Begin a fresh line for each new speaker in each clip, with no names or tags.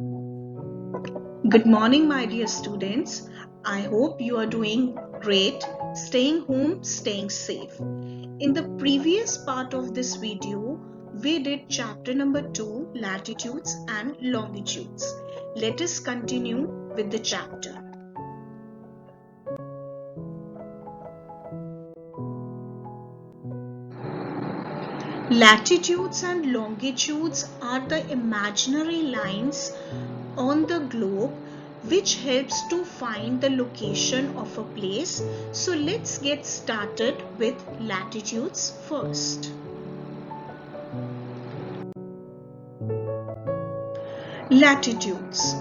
Good morning, my dear students. I hope you are doing great, staying home, staying safe. In the previous part of this video, we did chapter number 2, latitudes and longitudes. Let us continue with the chapter. Latitudes and longitudes are the imaginary lines on the globe which helps to find the location of a place. So let's get started with latitudes first. Latitudes.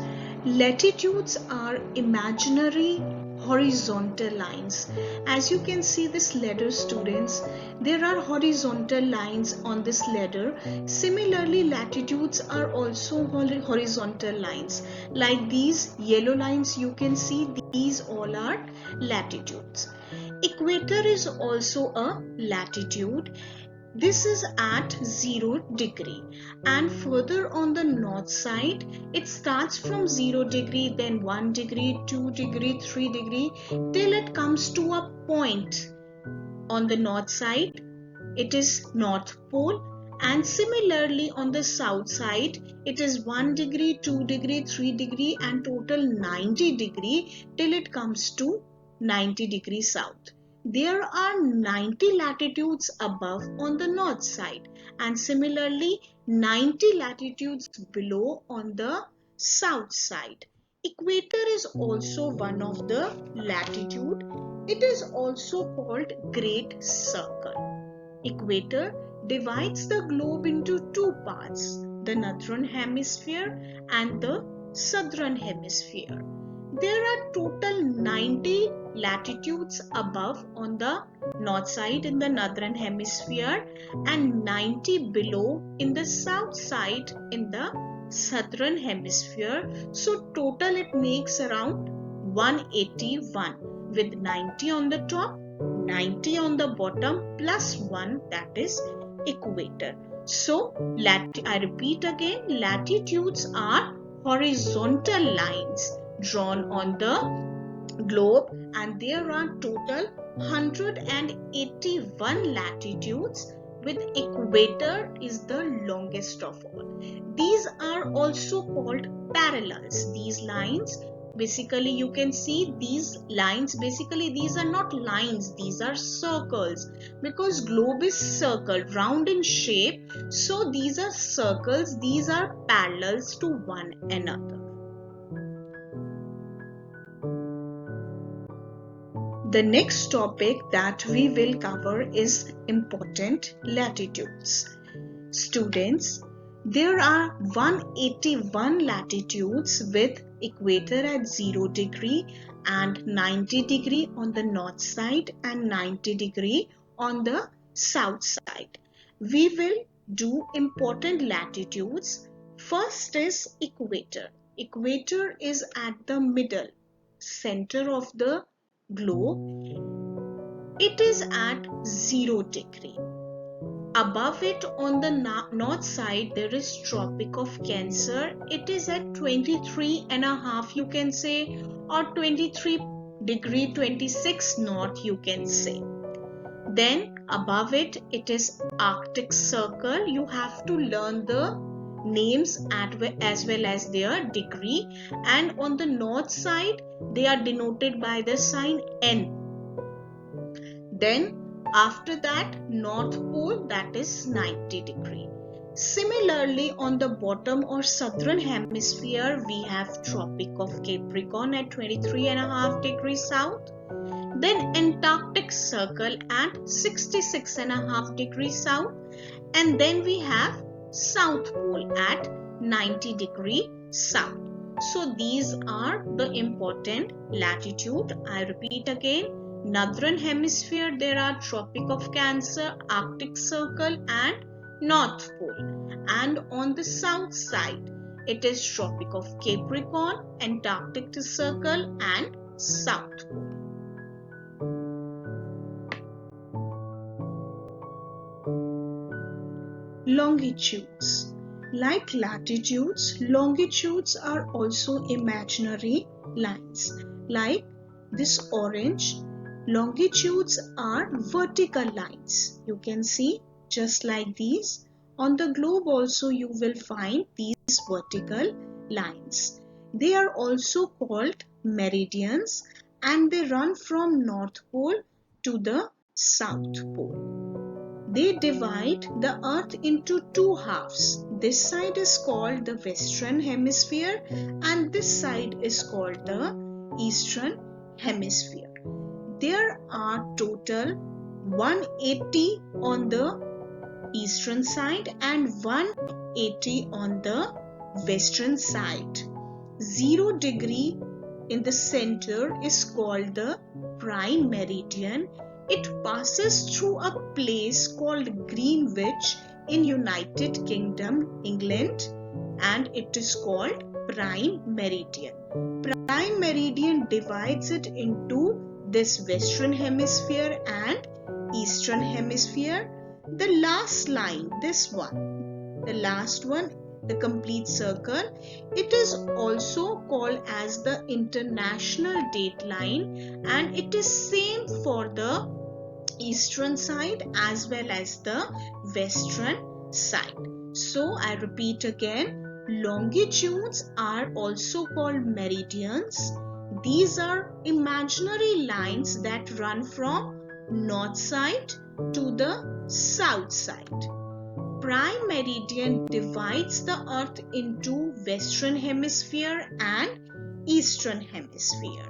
Latitudes are imaginary horizontal lines. As you can see this ladder, students, there are horizontal lines on this ladder. Similarly, latitudes are also horizontal lines. Like these yellow lines you can see, these all are latitudes. Equator is also a latitude. This is at 0 degree, and further on the north side it starts from 0 degree, then 1 degree, 2 degree, 3 degree, till it comes to a point on the north side. It is North Pole, and similarly on the south side it is 1 degree, 2 degree, 3 degree, and total 90 degree till it comes to 90 degree south. There are 90 latitudes above on the north side, and similarly 90 latitudes below on the south side. Equator is also one of the latitude. It is also called Great Circle. Equator divides the globe into two parts, the northern hemisphere and the southern hemisphere. There are total 90 latitudes above on the north side in the northern hemisphere and 90 below in the south side in the southern hemisphere. So total it makes around 181 with 90 on the top, 90 on the bottom plus 1, that is equator. So I repeat again, latitudes are horizontal lines drawn on the globe, and there are total 181 latitudes, with equator is the longest of all. These are also called parallels. These lines, basically you can see these lines, basically these are not lines, these are circles, because globe is circle, round in shape. So these are circles, these are parallels to one another. The next topic that we will cover is important latitudes. Students, there are 181 latitudes with equator at 0 degree and 90 degree on the north side and 90 degree on the south side. We will do important latitudes. First is equator. Equator is at the middle, center of the globe. It is at 0 degree. Above it on the north side there is Tropic of Cancer. It is at 23 and a half, you can say, or 23 degree 26 north, you can say. Then above it is Arctic Circle. You have to learn the names as well as their degree, and on the north side they are denoted by the sign N. Then after that, North Pole, that is 90 degree. Similarly, on the bottom or southern hemisphere, we have Tropic of Capricorn at 23.5 degrees south. Then Antarctic Circle at 66.5 degrees south. And then we have South Pole at 90 degree south. So these are the important latitude. I repeat again. Northern hemisphere there are Tropic of Cancer, Arctic Circle and North Pole. And on the south side it is Tropic of Capricorn, Antarctic Circle and South Pole. Longitudes. Like latitudes, longitudes are also imaginary lines. Like this orange, longitudes are vertical lines. You can see just like these. On the globe also you will find these vertical lines. They are also called meridians and they run from North Pole to the South Pole. They divide the earth into two halves. This side is called the Western Hemisphere and this side is called the Eastern Hemisphere. There are total 180 on the eastern side and 180 on the western side. 0 degree in the center is called the prime meridian. It passes through a place called Greenwich in United Kingdom, England, and it is called prime meridian. Prime meridian divides it into this western hemisphere and eastern hemisphere. The last line, this one, the last one, the complete circle, it is also called as the international date line and it is same for the eastern side as well as the western side. So I repeat again, longitudes are also called meridians. These are imaginary lines that run from north side to the south side. Prime meridian divides the earth into western hemisphere and eastern hemisphere.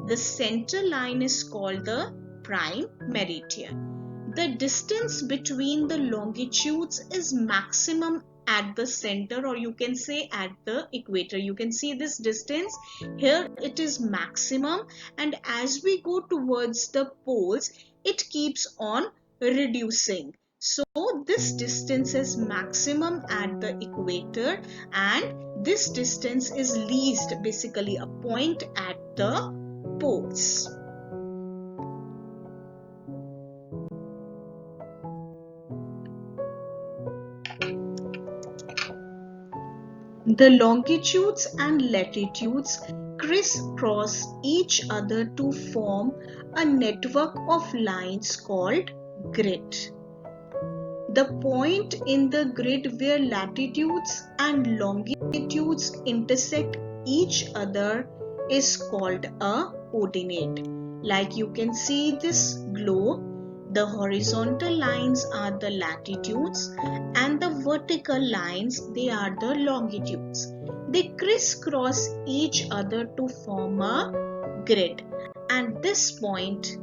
The center line is called the prime meridian. The distance between the longitudes is maximum at the center, or you can say at the equator. You can see this distance here, it is maximum, and as we go towards the poles it keeps on reducing. So this distance is maximum at the equator and this distance is least, basically a point at the poles. The longitudes and latitudes crisscross each other to form a network of lines called grid. The point in the grid where latitudes and longitudes intersect each other is called a coordinate. Like you can see this globe, the horizontal lines are the latitudes and the vertical lines, they are the longitudes. They crisscross each other to form a grid, and this point,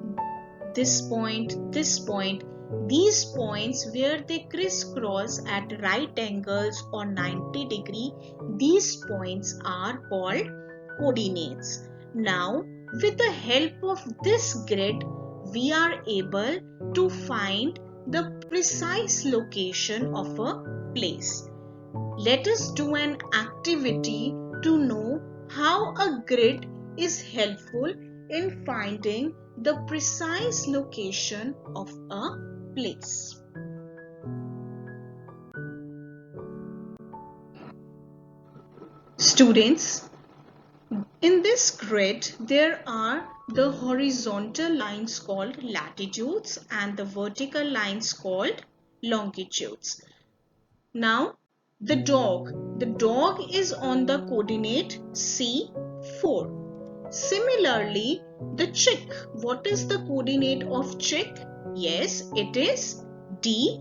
this point, this point, these points where they crisscross at right angles or 90 degree, these points are called coordinates. Now, with the help of this grid, we are able to find the precise location of a place. Let us do an activity to know how a grid is helpful in finding the precise location of a place. Students, in this grid there are the horizontal lines called latitudes and the vertical lines called longitudes. Now the dog is on the coordinate C4. Similarly, the chick, what is the coordinate of chick? Yes, it is D,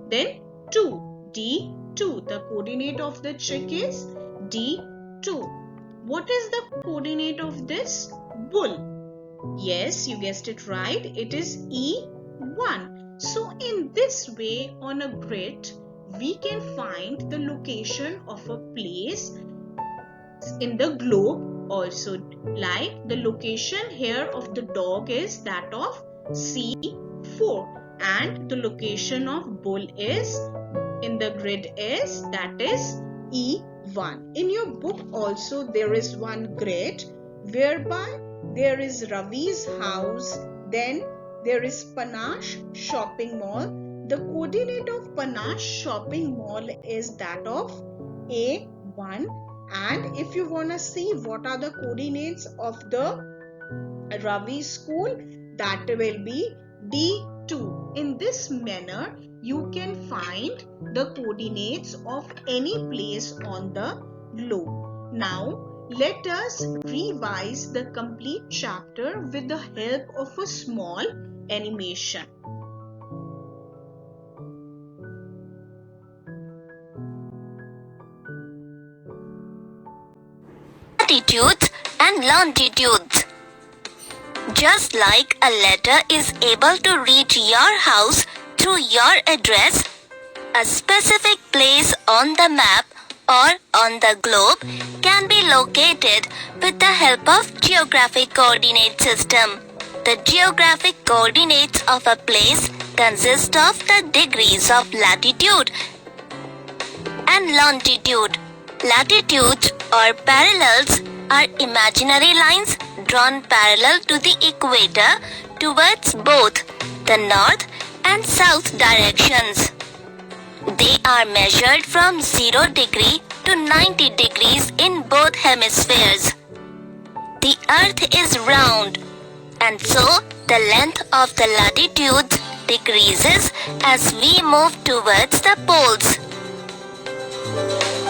then 2, D2. The coordinate of the chick is D2. What is the coordinate of this bull? Yes, you guessed it right. It is E1. So in this way, on a grid, we can find the location of a place in the globe also. Like the location here of the dog is that of C4 and the location of bull is in the grid is that is E1. In your book also there is one grid whereby there is Ravi's house, then there is Panache shopping mall, The coordinate of Panache shopping mall is that of A1, and if you want to see what are the coordinates of the Ravi school, that will be D2. In this manner, you can find the coordinates of any place on the globe. Now, let us revise the complete chapter with the help of a small animation.
Latitudes and longitudes. Just like a letter is able to reach your house through your address, a specific place on the map or on the globe can be located with the help of geographic coordinate system. The geographic coordinates of a place consist of the degrees of latitude and longitude. Latitudes or parallels are imaginary lines drawn parallel to the equator towards both the north and south directions. They are measured from 0 degree to 90 degrees in both hemispheres. The earth is round, and so the length of the latitudes decreases as we move towards the poles.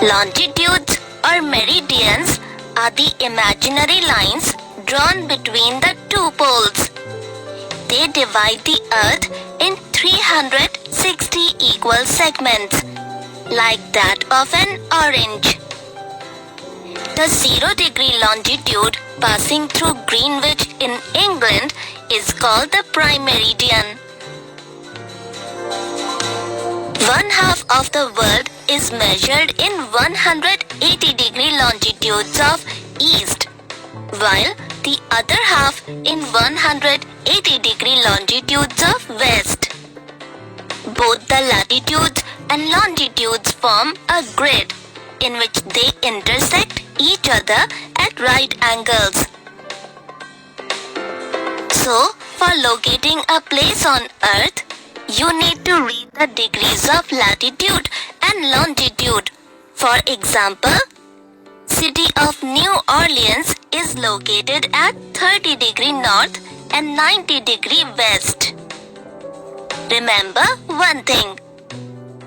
Longitudes or meridians are the imaginary lines drawn between the two poles. They divide the earth in 360 equal segments, like that of an orange. The 0 degree longitude passing through Greenwich in England is called the prime meridian. One half of the world is measured in 180 degree longitudes of east, while the other half in 180 degree longitudes of west. Both the latitudes and longitudes form a grid in which they intersect each other at right angles. So, for locating a place on Earth, you need to read the degrees of latitude and longitude. For example, city of New Orleans is located at 30 degree north and 90 degree west. Remember one thing.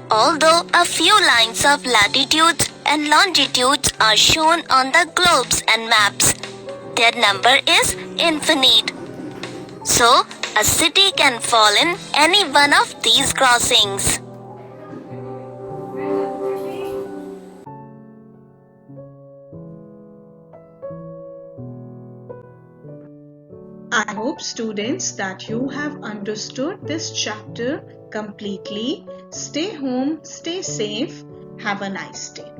Although a few lines of latitudes and longitudes are shown on the globes and maps, their number is infinite. So, a city can fall in any one of these crossings.
I hope, students, that you have understood this chapter completely. Stay home, stay safe. Have a nice day.